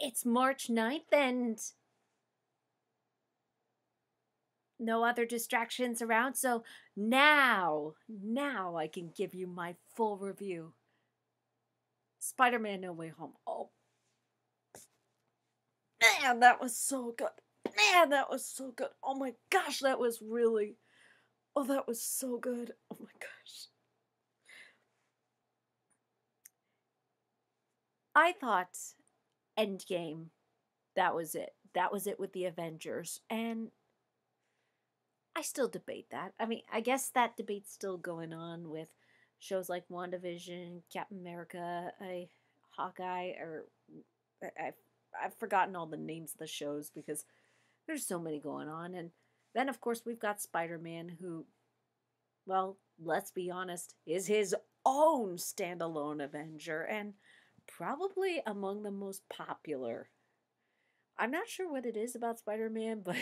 It's March 9th and no other distractions around, so now I can give you my full review. Spider-Man No Way Home. Oh, man, that was so good. Man, that was so good. Oh my gosh, that was really. Oh, that was so good. Oh my gosh. I thought Endgame, that was it. That was it with the Avengers. And I still debate that. I mean, I guess that debate's still going on with shows like WandaVision, Captain America, Hawkeye, or I, I've forgotten all the names of the shows because there's so many going on. And then, of course, we've got Spider Man, who, well, let's be honest, is his own standalone Avenger and probably among the most popular. I'm not sure what it is about Spider Man, but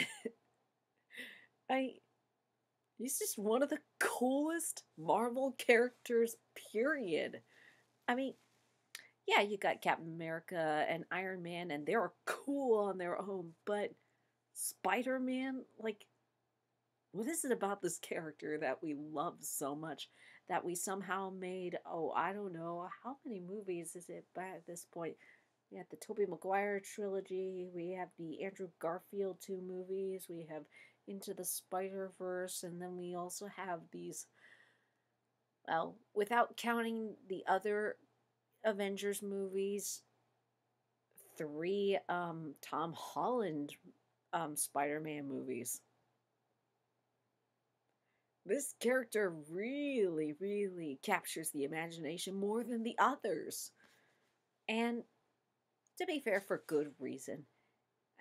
I he's just one of the coolest Marvel characters, period. I mean, yeah, you got Captain America and Iron Man, and they're cool on their own, but Spider Man, like, what is it about this character that we love so much that we somehow made, oh, I don't know, how many movies is it by this point? We have the Tobey Maguire trilogy, we have the Andrew Garfield two movies, we have Into the Spider Verse, and then we also have these, well, without counting the other Avengers movies, three Tom Holland Spider Man movies. This character really captures the imagination more than the others. And to be fair, for good reason.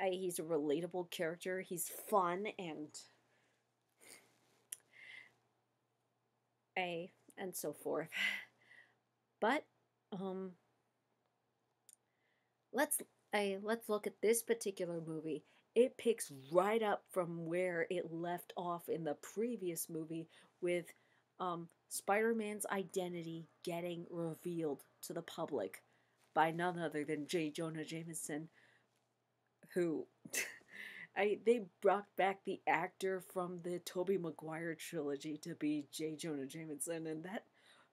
He's a relatable character, he's fun, and so forth. But um let's let's look at this particular movie. It picks right up from where it left off in the previous movie with Spider-Man's identity getting revealed to the public by none other than J. Jonah Jameson, who they brought back the actor from the Tobey Maguire trilogy to be J. Jonah Jameson, and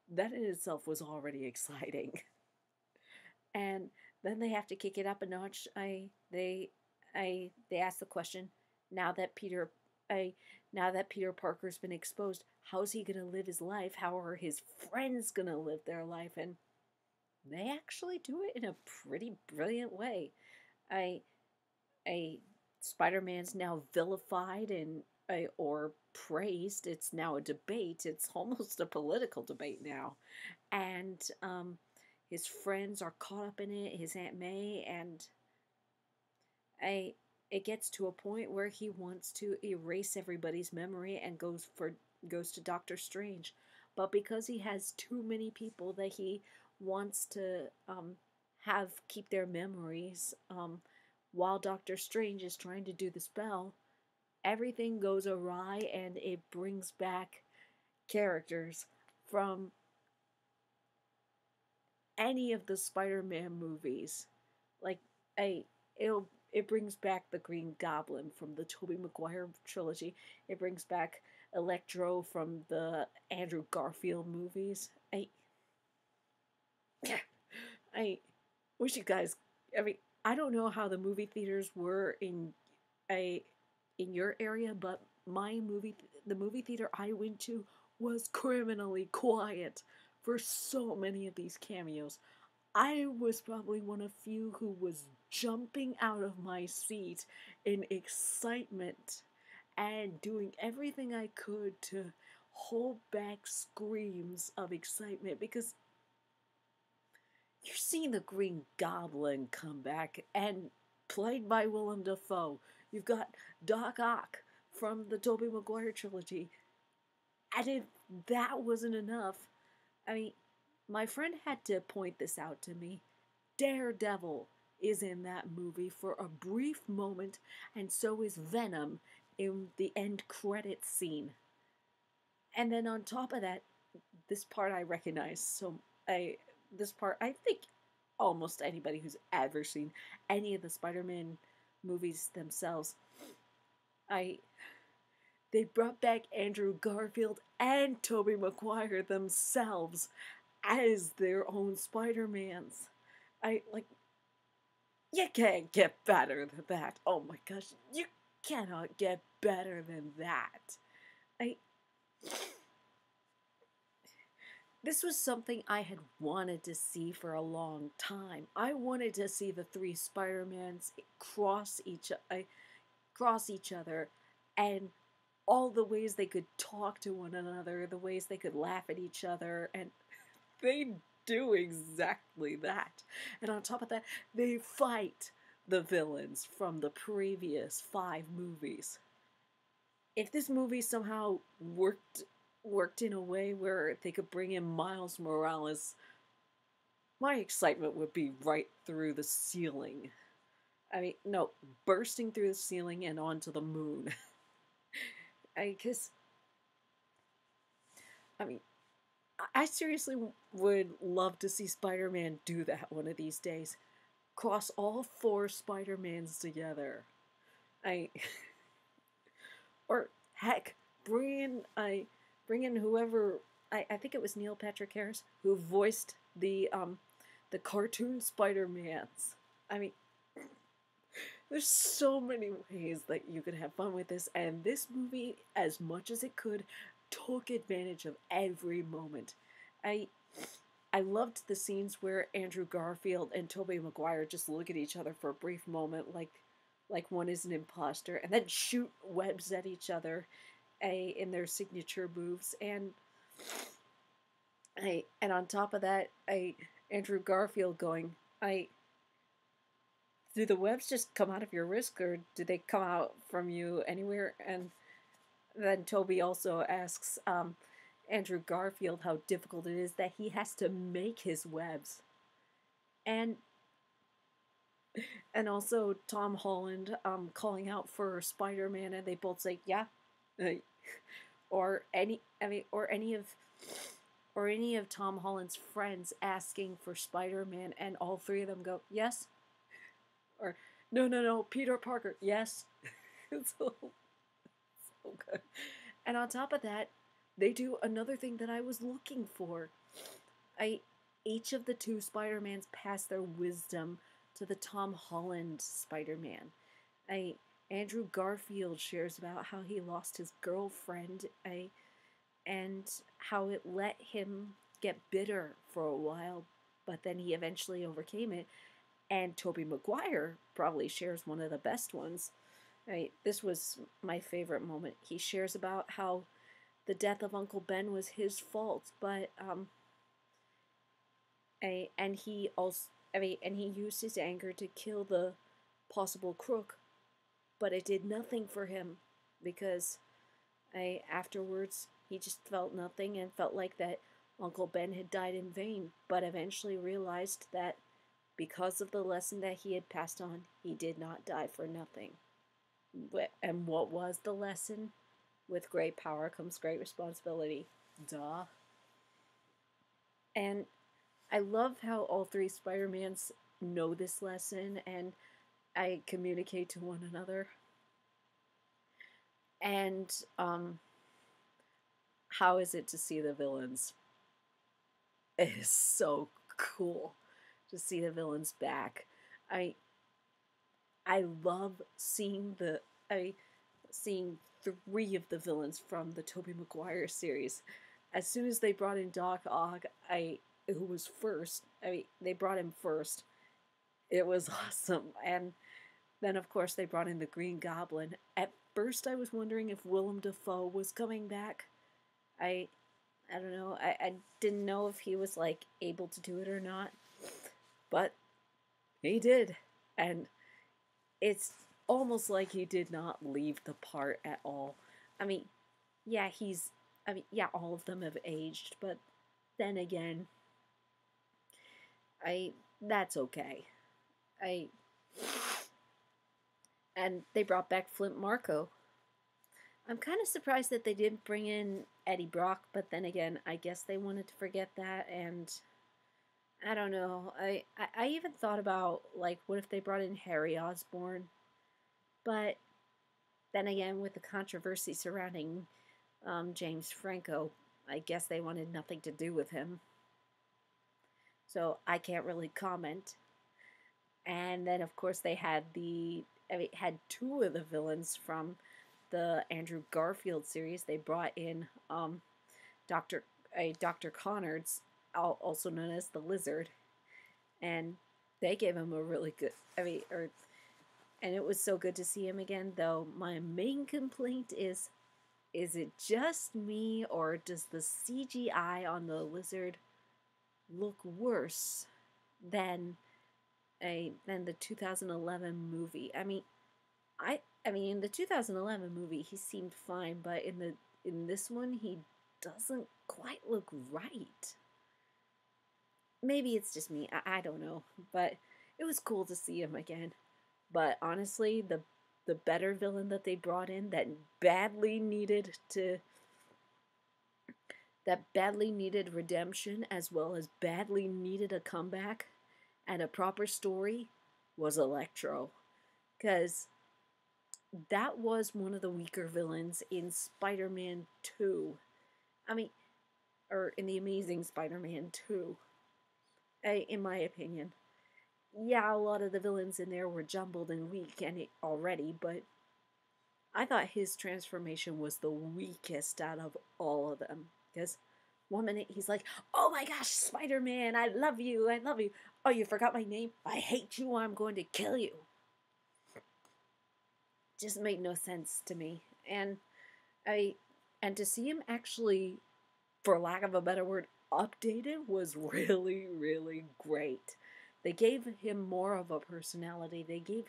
that in itself was already exciting. And then they have to kick it up a notch. They ask the question, now that Peter I now that Peter Parker's been exposed, how's he gonna live his life? How are his friends gonna live their life? And they actually do it in a pretty brilliant way. I I Spider-Man's now vilified and or praised. It's now a debate. It's almost a political debate now, and his friends are caught up in it. His Aunt May, and I it gets to a point where he wants to erase everybody's memory and goes to Doctor Strange, but because he has too many people that he wants to have keep their memories, while Doctor Strange is trying to do the spell, everything goes awry and it brings back characters from any of the Spider-Man movies. Like I it brings back the Green Goblin from the Tobey Maguire trilogy. It brings back Electro from the Andrew Garfield movies. I wish you guys. I mean, I don't know how the movie theaters were a in your area, but the movie theater I went to was criminally quiet for so many of these cameos. I was probably one of few who was jumping out of my seat in excitement and doing everything I could to hold back screams of excitement because you're seeing the Green Goblin come back and played by Willem Dafoe. You've got Doc Ock from the Tobey Maguire trilogy. And if that wasn't enough, I mean, my friend had to point this out to me. Daredevil is in that movie for a brief moment, and so is Venom in the end credits scene. And then on top of that, this part I recognize. So I this part I think almost anybody who's ever seen any of the Spider-Man movies themselves. I They brought back Andrew Garfield and Tobey Maguire themselves as their own Spider-Mans. I like You can't get better than that. Oh my gosh, you cannot get better than that. I This was something I had wanted to see for a long time. I wanted to see the three Spider-Mans cross each other, and all the ways they could talk to one another, the ways they could laugh at each other, and they do exactly that. And on top of that, they fight the villains from the previous 5 movies. If this movie somehow worked in a way where they could bring in Miles Morales, my excitement would be right through the ceiling. I mean, no, bursting through the ceiling and onto the moon. Because, I mean, I seriously would love to see Spider-Man do that one of these days. Cross all 4 Spider-Mans together. I or heck, bring in whoever, I think it was Neil Patrick Harris who voiced the cartoon Spider-Mans. I mean, there's so many ways that you could have fun with this, and this movie, as much as it could, took advantage of every moment. I I loved the scenes where Andrew Garfield and Tobey Maguire just look at each other for a brief moment, like one is an imposter, and then shoot webs at each other, in their signature moves, and on top of that, Andrew Garfield going, do the webs just come out of your wrist, or do they come out from you anywhere? And then Toby also asks Andrew Garfield how difficult it is that he has to make his webs. And also Tom Holland calling out for Spider-Man, and they both say, yeah. Or any of Tom Holland's friends asking for Spider-Man, and all 3 of them go, yes. Or, no, Peter Parker, yes. It's so good. And on top of that, they do another thing that I was looking for. Each of the 2 Spider-Mans pass their wisdom to the Tom Holland Spider-Man. Andrew Garfield shares about how he lost his girlfriend, and how it let him get bitter for a while, but then he eventually overcame it. And Tobey Maguire probably shares one of the best ones. This was my favorite moment. He shares about how the death of Uncle Ben was his fault, but and he used his anger to kill the possible crook, but it did nothing for him, because afterwards he just felt nothing and felt like that Uncle Ben had died in vain, but eventually realized that because of the lesson that he had passed on, he did not die for nothing. And what was the lesson? With great power comes great responsibility. Duh. And I love how all 3 Spider-Mans know this lesson and communicate to one another. And how is it to see the villains? It is so cool to see the villains back. I love seeing seeing 3 of the villains from the Tobey Maguire series. As soon as they brought in Doc Ock, who was first, they brought him first. It was awesome. And then, of course, they brought in the Green Goblin. At first, I was wondering if Willem Dafoe was coming back. I don't know. I didn't know if he was, able to do it or not. But he did. And it's almost like he did not leave the part at all. Yeah, all of them have aged, but then again, that's okay. And they brought back Flint Marko. I'm kind of surprised that they didn't bring in Eddie Brock, but then again, I guess they wanted to forget that, and I don't know. I even thought about, like, what if they brought in Harry Osborn? But then again, with the controversy surrounding James Franco, I guess they wanted nothing to do with him. So I can't really comment. And then, of course, they had had two of the villains from the Andrew Garfield series. They brought in Doctor Dr. Connors, also known as the Lizard, and they gave him a really good. And it was so good to see him again. Though my main complaint is it just me, or does the CGI on the Lizard look worse than the 2011 movie? I mean, in the 2011 movie, he seemed fine, but in this one, he doesn't quite look right. Maybe it's just me. I don't know, but it was cool to see him again. But honestly, the better villain that they brought in badly needed to that badly needed redemption, as well as badly needed a comeback and a proper story, was Electro. Because that was one of the weaker villains in Spider-Man 2. I mean, or in the Amazing Spider-Man 2, in my opinion. Yeah, a lot of the villains in there were jumbled and weak already, but I thought his transformation was the weakest out of all of them. Because one minute he's like, "Oh my gosh, Spider-Man, I love you, I love you. Oh, you forgot my name? I hate you, I'm going to kill you." Just made no sense to me. I and to see him actually, for lack of a better word, updated was really, really great. They gave him more of a personality. They gave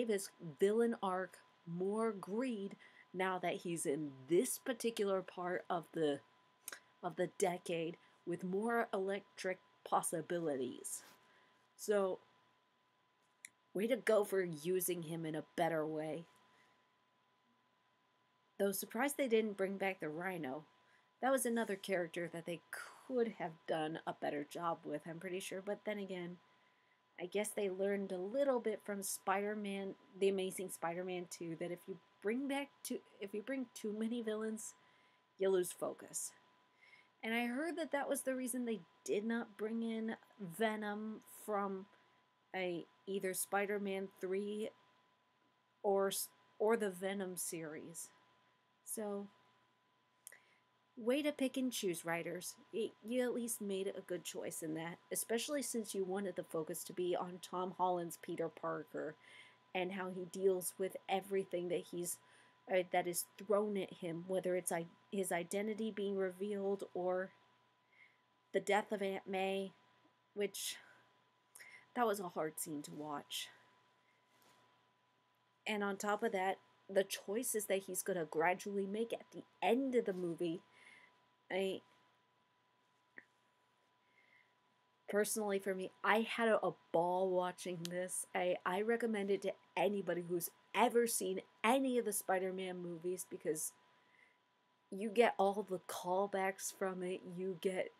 his villain arc more greed now that he's in this particular part of the decade with more electric possibilities. So, way to go for using him in a better way. Though surprised they didn't bring back the Rhino. That was another character that they could have done a better job with, I'm pretty sure. But then again, I guess they learned a little bit from Spider-Man, The Amazing Spider-Man 2, that if you bring too many villains, you lose focus. And I heard that that was the reason they did not bring in Venom from either Spider-Man 3 or or the Venom series. So, way to pick and choose, writers. You at least made a good choice in that, especially since you wanted the focus to be on Tom Holland's Peter Parker and how he deals with everything that is thrown at him, whether it's his identity being revealed or the death of Aunt May, which that was a hard scene to watch. And on top of that, the choices that he's going to gradually make at the end of the movie. Personally, for me, I had a ball watching this. I recommend it to anybody who's ever seen any of the Spider-Man movies, because you get all the callbacks from it. You get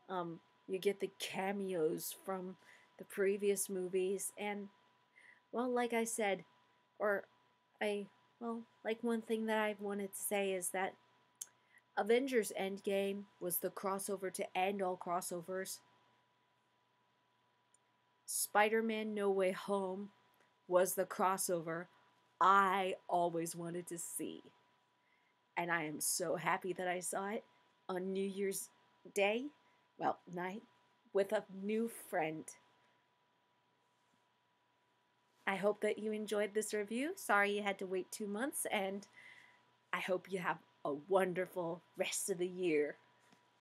the cameos from the previous movies, and well, like I said, or I well, like one thing that I wanted to say is that Avengers Endgame was the crossover to end all crossovers. Spider-Man No Way Home was the crossover I always wanted to see. And I am so happy that I saw it on New Year's Day, night, with a new friend. I hope that you enjoyed this review. Sorry you had to wait 2 months, and I hope you have a wonderful rest of the year.